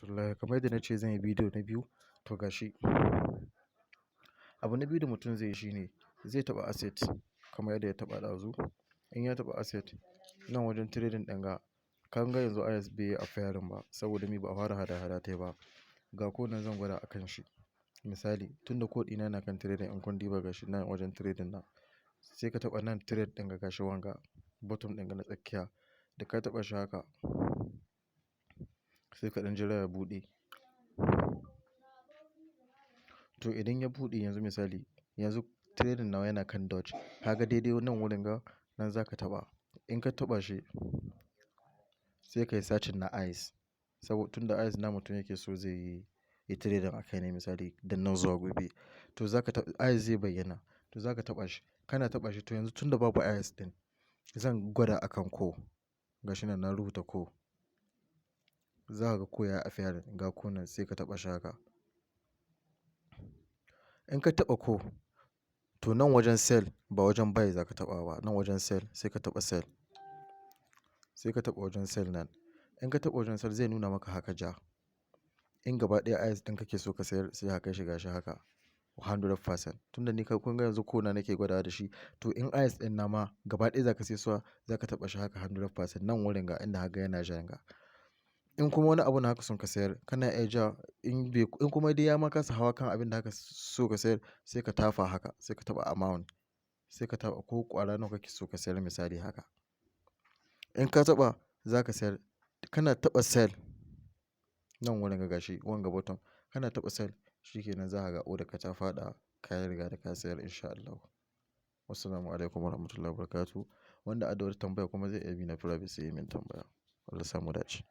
warahmatullahi. Kamar yadda na ce zan yi bidiyo na biyu, to gashi. Abu na biyu da mutum zai yi shine zai taɓa asset kamar yadda ya taɓa ɗazu. In ya taɓa asset nan wajen trading ɗin kan ga yanzu IS bai yi a fayarin ba saboda ba a fara hada-hada ta ba. Ga ko nan zan gwada akan shi. Misali tunda code ɗina na kan trading in kun diba gashi nan wajen trading nan. Sai ka taɓa nan trade ɗin ga gashi wanga bottom ɗin ga na tsakiya. Da ka taɓa shi haka sai ka ɗan jira ya buɗe. To idan ya buɗe yanzu misali yanzu trading nawa yana kan dodge. Kaga daidai nan wurin ga nan za ka taɓa. In ka taɓa shi sai ka yi searching na IS. Saboda tunda IS na mutum yake so zai yi trading a kai ne misali dan nan zuwa gobe. To za ka taɓa IS zai bayyana. To za ka taɓa shi. Kana taɓa shi to yanzu tunda babu IS ɗin zan gwada akan ko. Gashi nan na rubuta ko. Za ka ga ko ya yi a fayarin ga ko nan sai ka taɓa shi haka. In ka taɓa ko to nan wajen sell ba wajen buy za ka taɓa ba. Nan wajen sell sai ka taɓa sell. Sai ka taɓa wajen sell nan. In ka taɓa wajen sell zai nuna maka haka ja. In gaba ɗaya IS ɗin kake so ka sayar sai haka shiga shi haka 100%. Tunda ni kun ga yanzu ko na nake gwadawa da shi. To in IS ɗin na ma gaba ɗaya za ka sai suwa za ka taɓa shi haka 100%. Nan wurin ga inda haka yana jan ga. In kuma wani abu na haka son ka sayar kana iya ja in kuma dai ya maka hawa kan abin da haka so ka sayar sai ka tafa haka sai ka taɓa amount. Sai ka taɓa ko ƙwara nawa kake so ka sayar misali haka. In ka taɓa za ka sayar kana taɓa sell nan wurin ga gashi wanga bottom kana taɓa sell shikenan za ka ga order ka ta faɗa ka riga da ka sayar insha Allah. Wassalamu alaikum warahmatullahi wabarakatuh. Wanda a da wata tambaya kuma zai iya bi na private sai ya min tambaya. Allah samu dace.